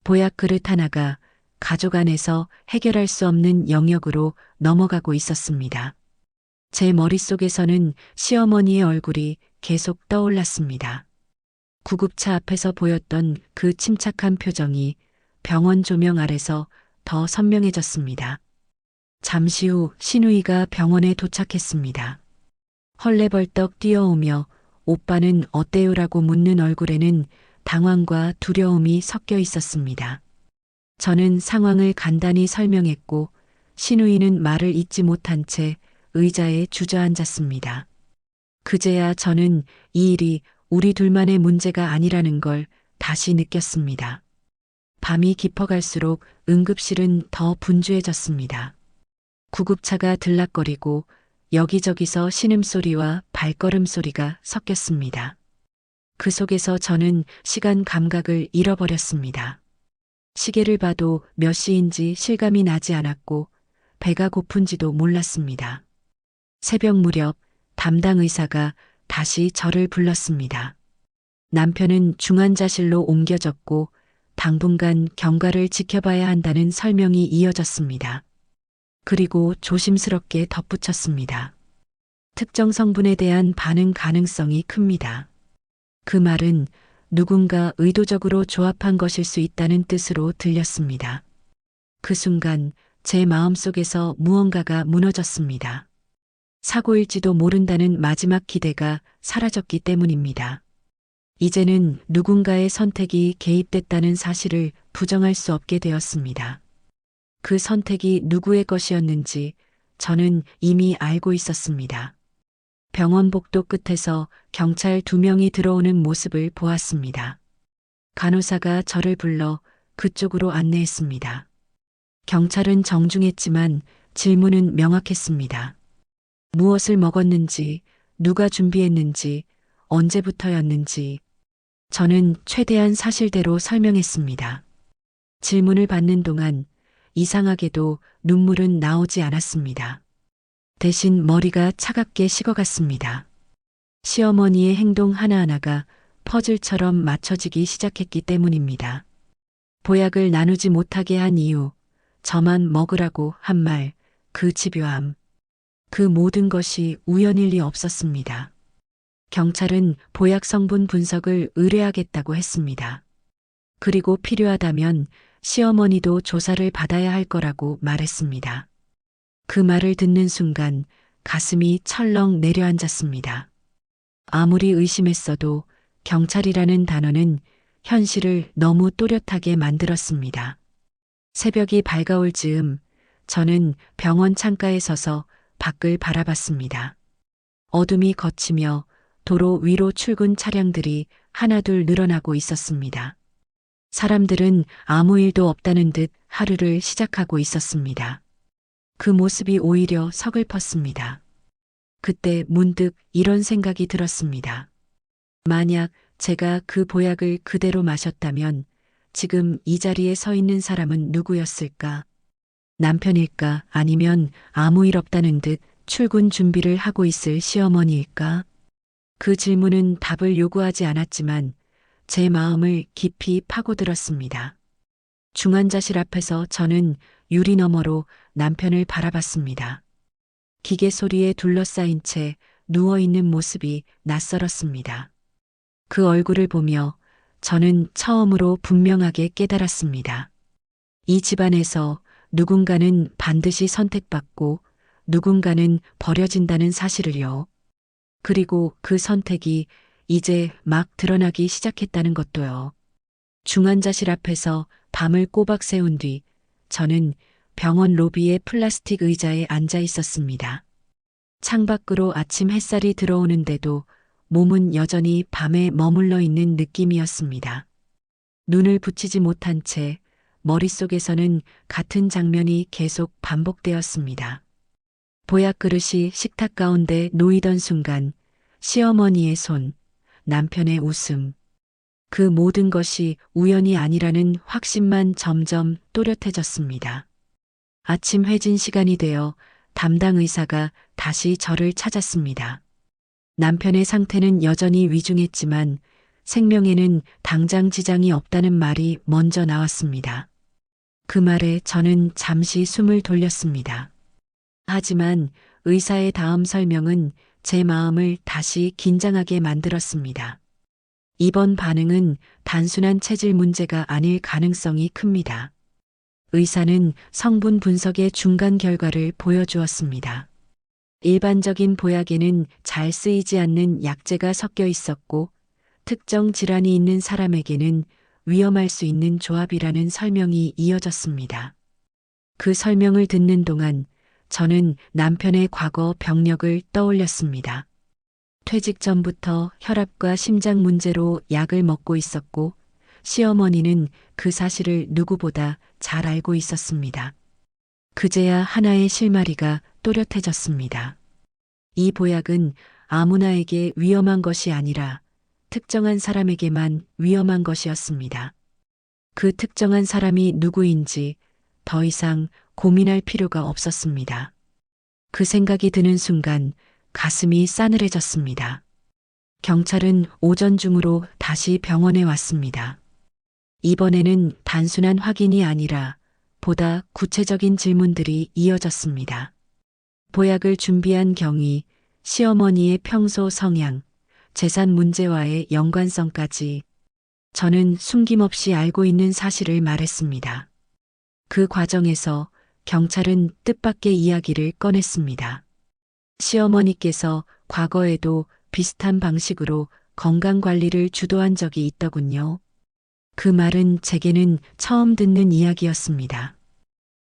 보약 그릇 하나가 가족 안에서 해결할 수 없는 영역으로 넘어가고 있었습니다. 제 머릿속에서는 시어머니의 얼굴이 계속 떠올랐습니다. 구급차 앞에서 보였던 그 침착한 표정이 병원 조명 아래서 더 선명해졌습니다. 잠시 후 신우이가 병원에 도착했습니다. 헐레벌떡 뛰어오며 오빠는 어때요라고 묻는 얼굴에는 당황과 두려움이 섞여 있었습니다. 저는 상황을 간단히 설명했고 신우이는 말을 잇지 못한 채 의자에 주저앉았습니다. 그제야 저는 이 일이 우리 둘만의 문제가 아니라는 걸 다시 느꼈습니다. 밤이 깊어갈수록 응급실은 더 분주해졌습니다. 구급차가 들락거리고 여기저기서 신음소리와 발걸음소리가 섞였습니다. 그 속에서 저는 시간 감각을 잃어버렸습니다. 시계를 봐도 몇 시인지 실감이 나지 않았고 배가 고픈지도 몰랐습니다. 새벽 무렵 담당 의사가 다시 저를 불렀습니다. 남편은 중환자실로 옮겨졌고 당분간 경과를 지켜봐야 한다는 설명이 이어졌습니다. 그리고 조심스럽게 덧붙였습니다. 특정 성분에 대한 반응 가능성이 큽니다. 그 말은 누군가 의도적으로 조합한 것일 수 있다는 뜻으로 들렸습니다. 그 순간 제 마음속에서 무언가가 무너졌습니다. 사고일지도 모른다는 마지막 기대가 사라졌기 때문입니다. 이제는 누군가의 선택이 개입됐다는 사실을 부정할 수 없게 되었습니다. 그 선택이 누구의 것이었는지 저는 이미 알고 있었습니다. 병원 복도 끝에서 경찰 2명이 들어오는 모습을 보았습니다. 간호사가 저를 불러 그쪽으로 안내했습니다. 경찰은 정중했지만 질문은 명확했습니다. 무엇을 먹었는지, 누가 준비했는지, 언제부터였는지. 저는 최대한 사실대로 설명했습니다. 질문을 받는 동안 이상하게도 눈물은 나오지 않았습니다. 대신 머리가 차갑게 식어갔습니다. 시어머니의 행동 하나하나가 퍼즐처럼 맞춰지기 시작했기 때문입니다. 보약을 나누지 못하게 한 이유, 저만 먹으라고 한 말, 그 집요함. 그 모든 것이 우연일 리 없었습니다. 경찰은 보약 성분 분석을 의뢰하겠다고 했습니다. 그리고 필요하다면 시어머니도 조사를 받아야 할 거라고 말했습니다. 그 말을 듣는 순간 가슴이 철렁 내려앉았습니다. 아무리 의심했어도 경찰이라는 단어는 현실을 너무 또렷하게 만들었습니다. 새벽이 밝아올 즈음 저는 병원 창가에 서서 밖을 바라봤습니다. 어둠이 걷히며 도로 위로 출근 차량들이 하나둘 늘어나고 있었습니다. 사람들은 아무 일도 없다는 듯 하루를 시작하고 있었습니다. 그 모습이 오히려 서글펐습니다. 그때 문득 이런 생각이 들었습니다. 만약 제가 그 보약을 그대로 마셨다면 지금 이 자리에 서 있는 사람은 누구였을까? 남편일까? 아니면 아무 일 없다는 듯 출근 준비를 하고 있을 시어머니일까? 그 질문은 답을 요구하지 않았지만 제 마음을 깊이 파고들었습니다. 중환자실 앞에서 저는 유리 너머로 남편을 바라봤습니다. 기계 소리에 둘러싸인 채 누워있는 모습이 낯설었습니다. 그 얼굴을 보며 저는 처음으로 분명하게 깨달았습니다. 이 집안에서 누군가는 반드시 선택받고 누군가는 버려진다는 사실을요. 그리고 그 선택이 이제 막 드러나기 시작했다는 것도요. 중환자실 앞에서 밤을 꼬박 새운 뒤 저는 병원 로비의 플라스틱 의자에 앉아 있었습니다. 창밖으로 아침 햇살이 들어오는데도 몸은 여전히 밤에 머물러 있는 느낌이었습니다. 눈을 붙이지 못한 채 머릿속에서는 같은 장면이 계속 반복되었습니다. 보약 그릇이 식탁 가운데 놓이던 순간 시어머니의 손, 남편의 웃음, 그 모든 것이 우연이 아니라는 확신만 점점 또렷해졌습니다. 아침 회진 시간이 되어 담당 의사가 다시 저를 찾았습니다. 남편의 상태는 여전히 위중했지만 생명에는 당장 지장이 없다는 말이 먼저 나왔습니다. 그 말에 저는 잠시 숨을 돌렸습니다. 하지만 의사의 다음 설명은 제 마음을 다시 긴장하게 만들었습니다. 이번 반응은 단순한 체질 문제가 아닐 가능성이 큽니다. 의사는 성분 분석의 중간 결과를 보여주었습니다. 일반적인 보약에는 잘 쓰이지 않는 약재가 섞여 있었고 특정 질환이 있는 사람에게는 위험할 수 있는 조합이라는 설명이 이어졌습니다. 그 설명을 듣는 동안 저는 남편의 과거 병력을 떠올렸습니다. 퇴직 전부터 혈압과 심장 문제로 약을 먹고 있었고 시어머니는 그 사실을 누구보다 잘 알고 있었습니다. 그제야 하나의 실마리가 또렷해졌습니다. 이 보약은 아무나에게 위험한 것이 아니라 특정한 사람에게만 위험한 것이었습니다. 그 특정한 사람이 누구인지 더 이상 고민할 필요가 없었습니다. 그 생각이 드는 순간 가슴이 싸늘해졌습니다. 경찰은 오전 중으로 다시 병원에 왔습니다. 이번에는 단순한 확인이 아니라 보다 구체적인 질문들이 이어졌습니다. 보약을 준비한 경위, 시어머니의 평소 성향, 재산 문제와의 연관성까지 저는 숨김없이 알고 있는 사실을 말했습니다. 그 과정에서 경찰은 뜻밖의 이야기를 꺼냈습니다. 시어머니께서 과거에도 비슷한 방식으로 건강관리를 주도한 적이 있더군요. 그 말은 제게는 처음 듣는 이야기였습니다.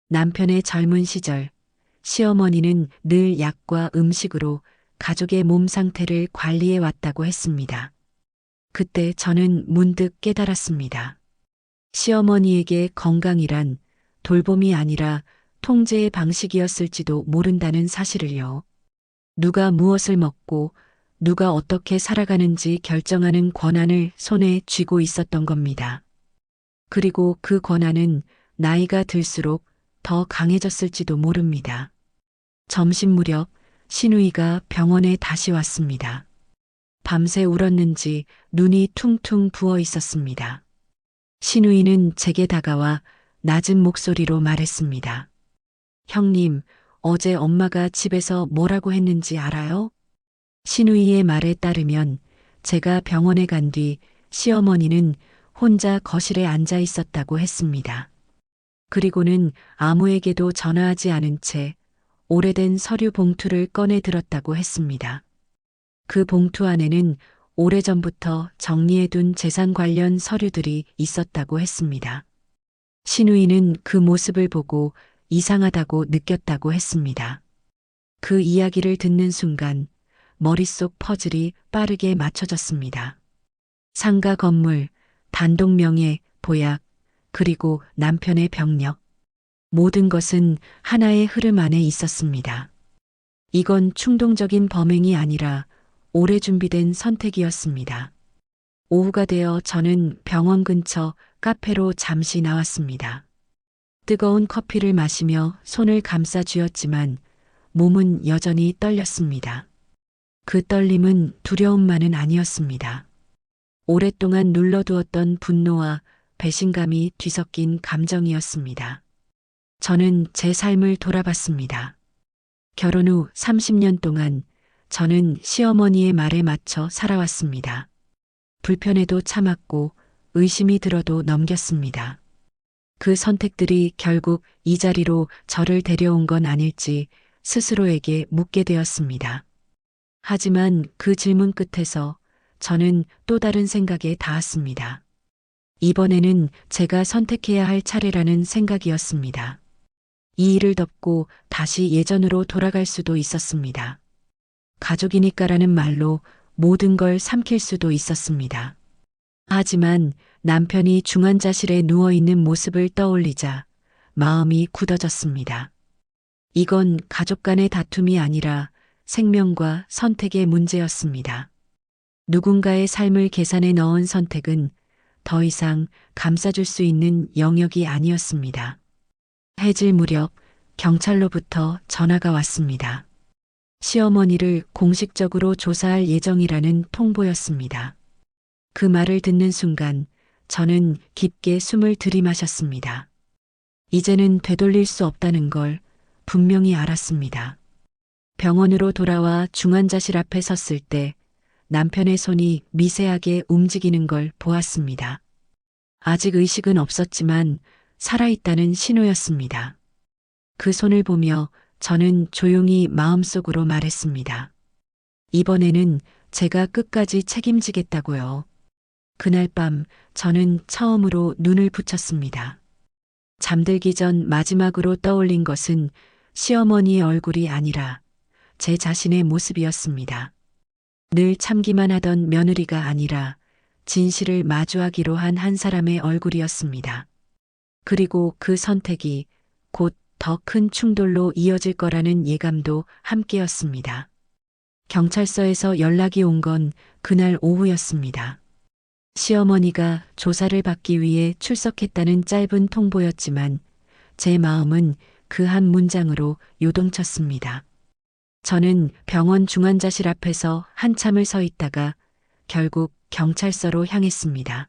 남편의 젊은 시절, 시어머니는 늘 약과 음식으로 가족의 몸 상태를 관리해 왔다고 했습니다. 그때 저는 문득 깨달았습니다. 시어머니에게 건강이란 돌봄이 아니라 통제의 방식이었을지도 모른다는 사실을요. 누가 무엇을 먹고 누가 어떻게 살아가는지 결정하는 권한을 손에 쥐고 있었던 겁니다. 그리고 그 권한은 나이가 들수록 더 강해졌을지도 모릅니다. 점심 무렵 신우이가 병원에 다시 왔습니다. 밤새 울었는지 눈이 퉁퉁 부어 있었습니다. 신우이는 제게 다가와 낮은 목소리로 말했습니다. 형님, 어제 엄마가 집에서 뭐라고 했는지 알아요? 신우이의 말에 따르면 제가 병원에 간 뒤 시어머니는 혼자 거실에 앉아 있었다고 했습니다. 그리고는 아무에게도 전화하지 않은 채 오래된 서류 봉투를 꺼내 들었다고 했습니다. 그 봉투 안에는 오래전부터 정리해둔 재산 관련 서류들이 있었다고 했습니다. 신우이는 그 모습을 보고 이상하다고 느꼈다고 했습니다. 그 이야기를 듣는 순간 머릿속 퍼즐이 빠르게 맞춰졌습니다. 상가 건물, 단독 명예, 보약, 그리고 남편의 병력. 모든 것은 하나의 흐름 안에 있었습니다. 이건 충동적인 범행이 아니라 오래 준비된 선택이었습니다. 오후가 되어 저는 병원 근처 카페로 잠시 나왔습니다. 뜨거운 커피를 마시며 손을 감싸 쥐었지만 몸은 여전히 떨렸습니다. 그 떨림은 두려움만은 아니었습니다. 오랫동안 눌러두었던 분노와 배신감이 뒤섞인 감정이었습니다. 저는 제 삶을 돌아봤습니다. 결혼 후 30년 동안 저는 시어머니의 말에 맞춰 살아왔습니다. 불편해도 참았고 의심이 들어도 넘겼습니다. 그 선택들이 결국 이 자리로 저를 데려온 건 아닐지 스스로에게 묻게 되었습니다. 하지만 그 질문 끝에서 저는 또 다른 생각에 닿았습니다. 이번에는 제가 선택해야 할 차례라는 생각이었습니다. 이 일을 덮고 다시 예전으로 돌아갈 수도 있었습니다. 가족이니까라는 말로 모든 걸 삼킬 수도 있었습니다. 하지만 남편이 중환자실에 누워있는 모습을 떠올리자 마음이 굳어졌습니다. 이건 가족 간의 다툼이 아니라 생명과 선택의 문제였습니다. 누군가의 삶을 계산에 넣은 선택은 더 이상 감싸줄 수 있는 영역이 아니었습니다. 해질 무렵 경찰로부터 전화가 왔습니다. 시어머니를 공식적으로 조사할 예정이라는 통보였습니다. 그 말을 듣는 순간 저는 깊게 숨을 들이마셨습니다. 이제는 되돌릴 수 없다는 걸 분명히 알았습니다. 병원으로 돌아와 중환자실 앞에 섰을 때 남편의 손이 미세하게 움직이는 걸 보았습니다. 아직 의식은 없었지만 살아있다는 신호였습니다. 그 손을 보며 저는 조용히 마음속으로 말했습니다. 이번에는 제가 끝까지 책임지겠다고요. 그날 밤 저는 처음으로 눈을 붙였습니다. 잠들기 전 마지막으로 떠올린 것은 시어머니의 얼굴이 아니라 제 자신의 모습이었습니다. 늘 참기만 하던 며느리가 아니라 진실을 마주하기로 한 한 사람의 얼굴이었습니다. 그리고 그 선택이 곧 더 큰 충돌로 이어질 거라는 예감도 함께였습니다. 경찰서에서 연락이 온 건 그날 오후였습니다. 시어머니가 조사를 받기 위해 출석했다는 짧은 통보였지만 제 마음은 그 한 문장으로 요동쳤습니다. 저는 병원 중환자실 앞에서 한참을 서 있다가 결국 경찰서로 향했습니다.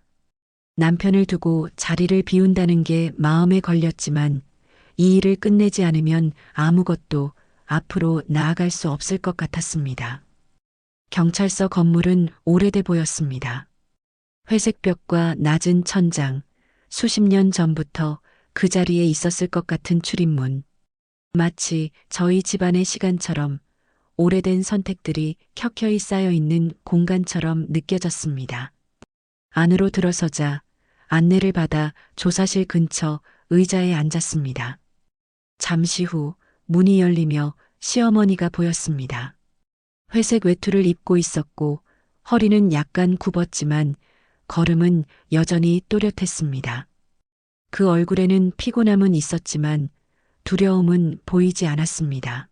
남편을 두고 자리를 비운다는 게 마음에 걸렸지만 이 일을 끝내지 않으면 아무것도 앞으로 나아갈 수 없을 것 같았습니다. 경찰서 건물은 오래돼 보였습니다. 회색 벽과 낮은 천장, 수십 년 전부터 그 자리에 있었을 것 같은 출입문. 마치 저희 집안의 시간처럼 오래된 선택들이 켜켜이 쌓여 있는 공간처럼 느껴졌습니다. 안으로 들어서자 안내를 받아 조사실 근처 의자에 앉았습니다. 잠시 후 문이 열리며 시어머니가 보였습니다. 회색 외투를 입고 있었고 허리는 약간 굽었지만 걸음은 여전히 또렷했습니다. 그 얼굴에는 피곤함은 있었지만 두려움은 보이지 않았습니다.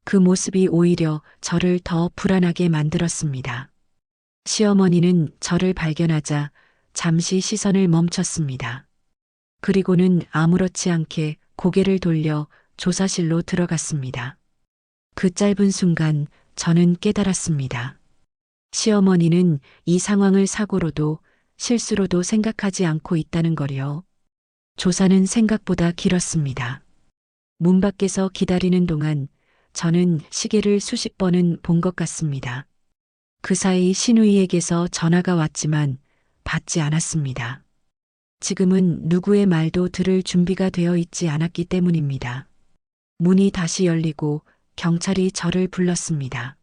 그 모습이 오히려 저를 더 불안하게 만들었습니다. 시어머니는 저를 발견하자 잠시 시선을 멈췄습니다. 그리고는 아무렇지 않게 고개를 돌려 조사실로 들어갔습니다. 그 짧은 순간 저는 깨달았습니다. 시어머니는 이 상황을 사고로도 실수로도 생각하지 않고 있다는 거요. 조사는 생각보다 길었습니다. 문 밖에서 기다리는 동안 저는 시계를 수십 번은 본 것 같습니다. 그 사이 신우이에게서 전화가 왔지만 받지 않았습니다. 지금은 누구의 말도 들을 준비가 되어 있지 않았기 때문입니다. 문이 다시 열리고 경찰이 저를 불렀습니다.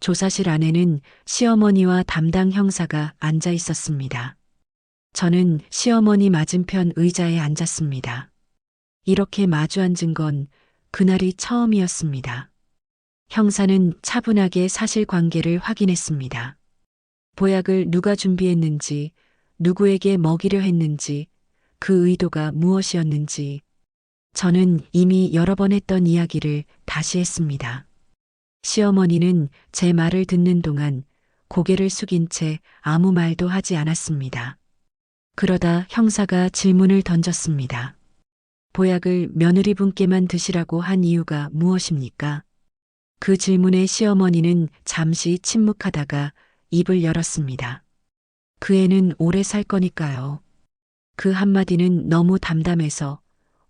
조사실 안에는 시어머니와 담당 형사가 앉아 있었습니다. 저는 시어머니 맞은편 의자에 앉았습니다. 이렇게 마주 앉은 건 그날이 처음이었습니다. 형사는 차분하게 사실관계를 확인했습니다. 보약을 누가 준비했는지, 누구에게 먹이려 했는지, 그 의도가 무엇이었는지, 저는 이미 여러 번 했던 이야기를 다시 했습니다. 시어머니는 제 말을 듣는 동안 고개를 숙인 채 아무 말도 하지 않았습니다. 그러다 형사가 질문을 던졌습니다. 보약을 며느리분께만 드시라고 한 이유가 무엇입니까? 그 질문에 시어머니는 잠시 침묵하다가 입을 열었습니다. 그 애는 오래 살 거니까요. 그 한마디는 너무 담담해서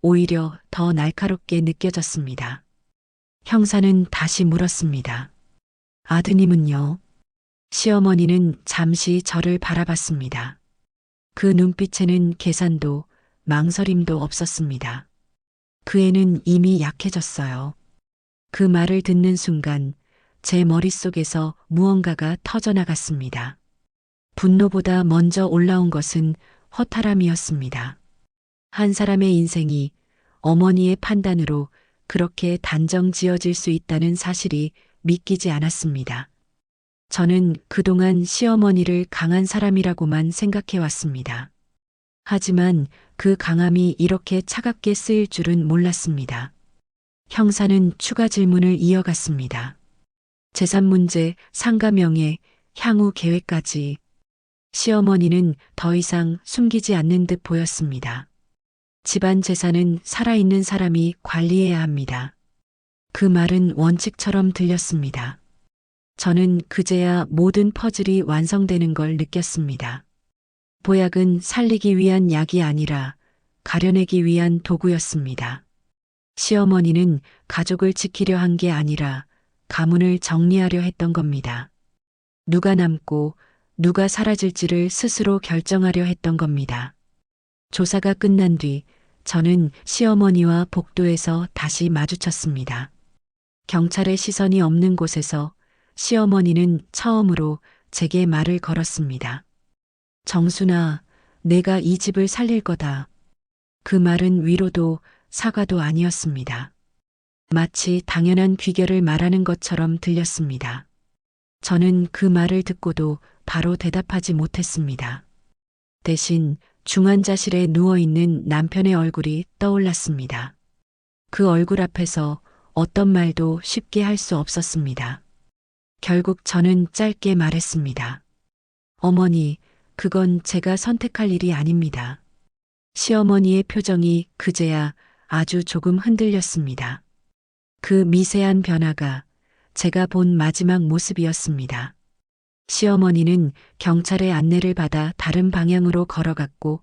오히려 더 날카롭게 느껴졌습니다. 형사는 다시 물었습니다. 아드님은요? 시어머니는 잠시 저를 바라봤습니다. 그 눈빛에는 계산도 망설임도 없었습니다. 그 애는 이미 약해졌어요. 그 말을 듣는 순간 제 머릿속에서 무언가가 터져나갔습니다. 분노보다 먼저 올라온 것은 허탈함이었습니다. 한 사람의 인생이 어머니의 판단으로 그렇게 단정 지어질 수 있다는 사실이 믿기지 않았습니다. 저는 그동안 시어머니를 강한 사람이라고만 생각해 왔습니다. 하지만 그 강함이 이렇게 차갑게 쓰일 줄은 몰랐습니다. 형사는 추가 질문을 이어갔습니다. 재산 문제, 상가 명예, 향후 계획까지. 시어머니는 더 이상 숨기지 않는 듯 보였습니다. 집안 재산은 살아있는 사람이 관리해야 합니다. 그 말은 원칙처럼 들렸습니다. 저는 그제야 모든 퍼즐이 완성되는 걸 느꼈습니다. 보약은 살리기 위한 약이 아니라 가려내기 위한 도구였습니다. 시어머니는 가족을 지키려 한 게 아니라 가문을 정리하려 했던 겁니다. 누가 남고 누가 사라질지를 스스로 결정하려 했던 겁니다. 조사가 끝난 뒤 저는 시어머니와 복도에서 다시 마주쳤습니다. 경찰의 시선이 없는 곳에서 시어머니는 처음으로 제게 말을 걸었습니다. 정순아, 내가 이 집을 살릴 거다. 그 말은 위로도 사과도 아니었습니다. 마치 당연한 귀결을 말하는 것처럼 들렸습니다. 저는 그 말을 듣고도 바로 대답하지 못했습니다. 대신 중환자실에 누워있는 남편의 얼굴이 떠올랐습니다. 그 얼굴 앞에서 어떤 말도 쉽게 할 수 없었습니다. 결국 저는 짧게 말했습니다. 어머니, 그건 제가 선택할 일이 아닙니다. 시어머니의 표정이 그제야 아주 조금 흔들렸습니다. 그 미세한 변화가 제가 본 마지막 모습이었습니다. 시어머니는 경찰의 안내를 받아 다른 방향으로 걸어갔고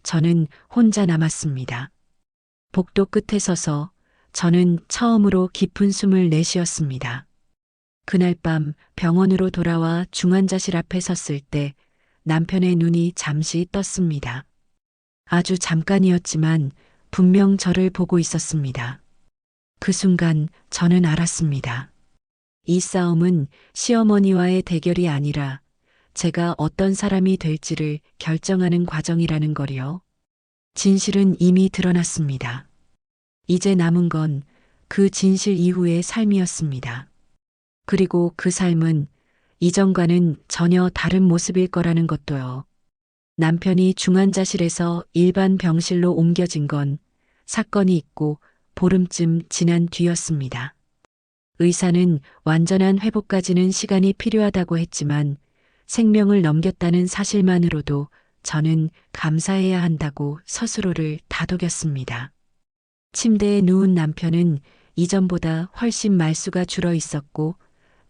저는 혼자 남았습니다. 복도 끝에 서서 저는 처음으로 깊은 숨을 내쉬었습니다. 그날 밤 병원으로 돌아와 중환자실 앞에 섰을 때 남편의 눈이 잠시 떴습니다. 아주 잠깐이었지만 분명 저를 보고 있었습니다. 그 순간 저는 알았습니다. 이 싸움은 시어머니와의 대결이 아니라 제가 어떤 사람이 될지를 결정하는 과정이라는 거리요. 진실은 이미 드러났습니다. 이제 남은 건 그 진실 이후의 삶이었습니다. 그리고 그 삶은 이전과는 전혀 다른 모습일 거라는 것도요. 남편이 중환자실에서 일반 병실로 옮겨진 건 사건이 있고 보름쯤 지난 뒤였습니다. 의사는 완전한 회복까지는 시간이 필요하다고 했지만 생명을 넘겼다는 사실만으로도 저는 감사해야 한다고 스스로를 다독였습니다. 침대에 누운 남편은 이전보다 훨씬 말수가 줄어 있었고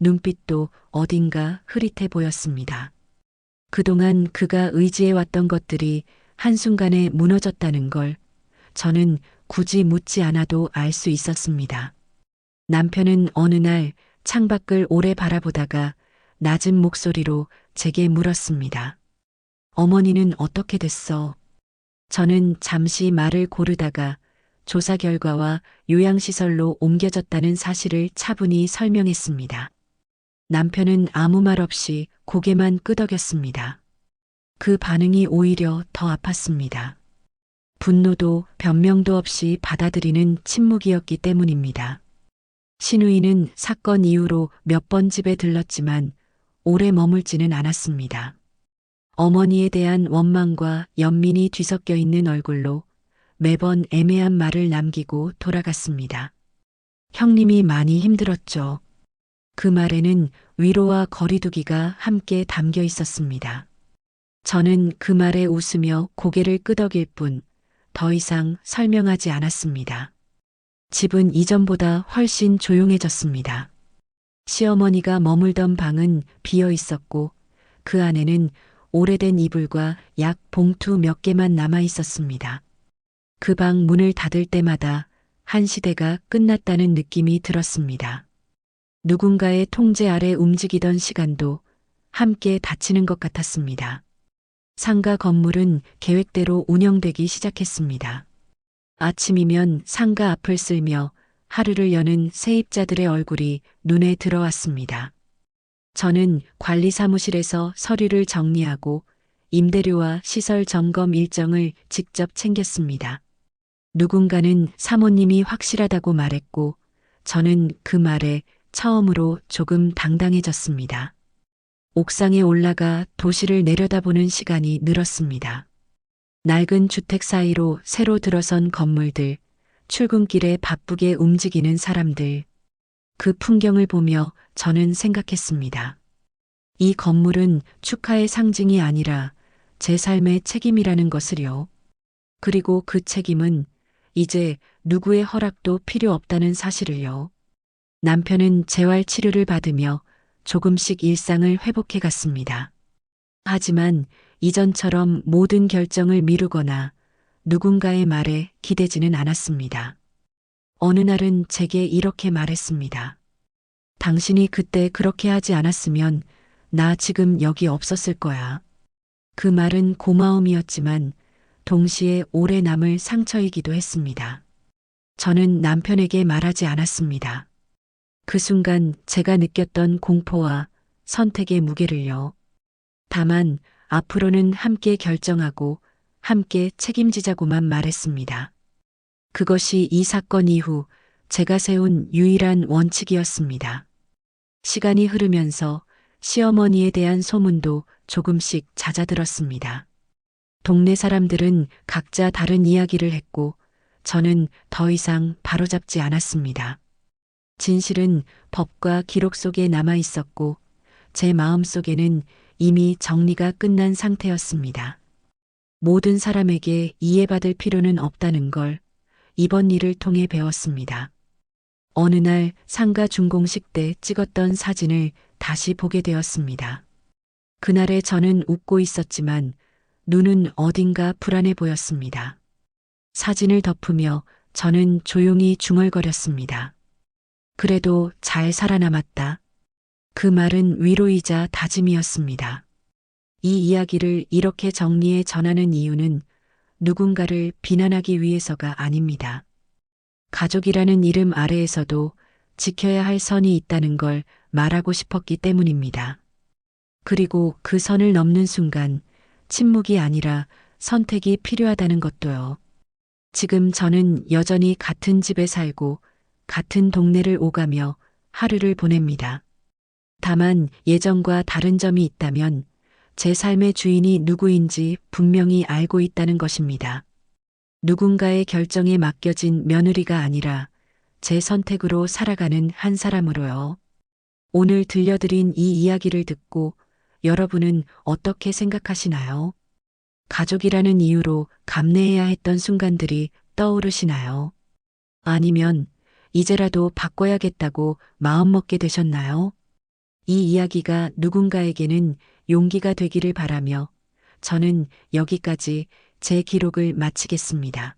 눈빛도 어딘가 흐릿해 보였습니다. 그동안 그가 의지해왔던 것들이 한순간에 무너졌다는 걸 저는 굳이 묻지 않아도 알 수 있었습니다. 남편은 어느 날 창밖을 오래 바라보다가 낮은 목소리로 제게 물었습니다. 어머니는 어떻게 됐어? 저는 잠시 말을 고르다가 조사 결과와 요양시설로 옮겨졌다는 사실을 차분히 설명했습니다. 남편은 아무 말 없이 고개만 끄덕였습니다. 그 반응이 오히려 더 아팠습니다. 분노도 변명도 없이 받아들이는 침묵이었기 때문입니다. 신우이는 사건 이후로 몇 번 집에 들렀지만 오래 머물지는 않았습니다. 어머니에 대한 원망과 연민이 뒤섞여 있는 얼굴로 매번 애매한 말을 남기고 돌아갔습니다. 형님이 많이 힘들었죠. 그 말에는 위로와 거리두기가 함께 담겨 있었습니다. 저는 그 말에 웃으며 고개를 끄덕일 뿐 더 이상 설명하지 않았습니다. 집은 이전보다 훨씬 조용해졌습니다. 시어머니가 머물던 방은 비어 있었고 그 안에는 오래된 이불과 약 봉투 몇 개만 남아 있었습니다. 그 방 문을 닫을 때마다 한 시대가 끝났다는 느낌이 들었습니다. 누군가의 통제 아래 움직이던 시간도 함께 닫히는 것 같았습니다. 상가 건물은 계획대로 운영되기 시작했습니다. 아침이면 상가 앞을 쓸며 하루를 여는 세입자들의 얼굴이 눈에 들어왔습니다. 저는 관리사무실에서 서류를 정리하고 임대료와 시설 점검 일정을 직접 챙겼습니다. 누군가는 사모님이 확실하다고 말했고 저는 그 말에 처음으로 조금 당당해졌습니다. 옥상에 올라가 도시를 내려다보는 시간이 늘었습니다. 낡은 주택 사이로 새로 들어선 건물들, 출근길에 바쁘게 움직이는 사람들. 그 풍경을 보며 저는 생각했습니다. 이 건물은 축하의 상징이 아니라 제 삶의 책임이라는 것을요. 그리고 그 책임은 이제 누구의 허락도 필요 없다는 사실을요. 남편은 재활 치료를 받으며 조금씩 일상을 회복해 갔습니다. 하지만 이전처럼 모든 결정을 미루거나 누군가의 말에 기대지는 않았습니다. 어느 날은 제게 이렇게 말했습니다. 당신이 그때 그렇게 하지 않았으면 나 지금 여기 없었을 거야. 그 말은 고마움이었지만 동시에 오래 남을 상처이기도 했습니다. 저는 남편에게 말하지 않았습니다. 그 순간 제가 느꼈던 공포와 선택의 무게를요. 다만 앞으로는 함께 결정하고 함께 책임지자고만 말했습니다. 그것이 이 사건 이후 제가 세운 유일한 원칙이었습니다. 시간이 흐르면서 시어머니에 대한 소문도 조금씩 잦아들었습니다. 동네 사람들은 각자 다른 이야기를 했고 저는 더 이상 바로잡지 않았습니다. 진실은 법과 기록 속에 남아 있었고 제 마음속에는 이미 정리가 끝난 상태였습니다. 모든 사람에게 이해받을 필요는 없다는 걸 이번 일을 통해 배웠습니다. 어느 날 상가 준공식 때 찍었던 사진을 다시 보게 되었습니다. 그날에 저는 웃고 있었지만 눈은 어딘가 불안해 보였습니다. 사진을 덮으며 저는 조용히 중얼거렸습니다. 그래도 잘 살아남았다. 그 말은 위로이자 다짐이었습니다. 이 이야기를 이렇게 정리해 전하는 이유는 누군가를 비난하기 위해서가 아닙니다. 가족이라는 이름 아래에서도 지켜야 할 선이 있다는 걸 말하고 싶었기 때문입니다. 그리고 그 선을 넘는 순간 침묵이 아니라 선택이 필요하다는 것도요. 지금 저는 여전히 같은 집에 살고 같은 동네를 오가며 하루를 보냅니다. 다만 예전과 다른 점이 있다면 제 삶의 주인이 누구인지 분명히 알고 있다는 것입니다. 누군가의 결정에 맡겨진 며느리가 아니라 제 선택으로 살아가는 한 사람으로요. 오늘 들려드린 이 이야기를 듣고 여러분은 어떻게 생각하시나요? 가족이라는 이유로 감내해야 했던 순간들이 떠오르시나요? 아니면 이제라도 바꿔야겠다고 마음먹게 되셨나요? 이 이야기가 누군가에게는 용기가 되기를 바라며 저는 여기까지 제 기록을 마치겠습니다.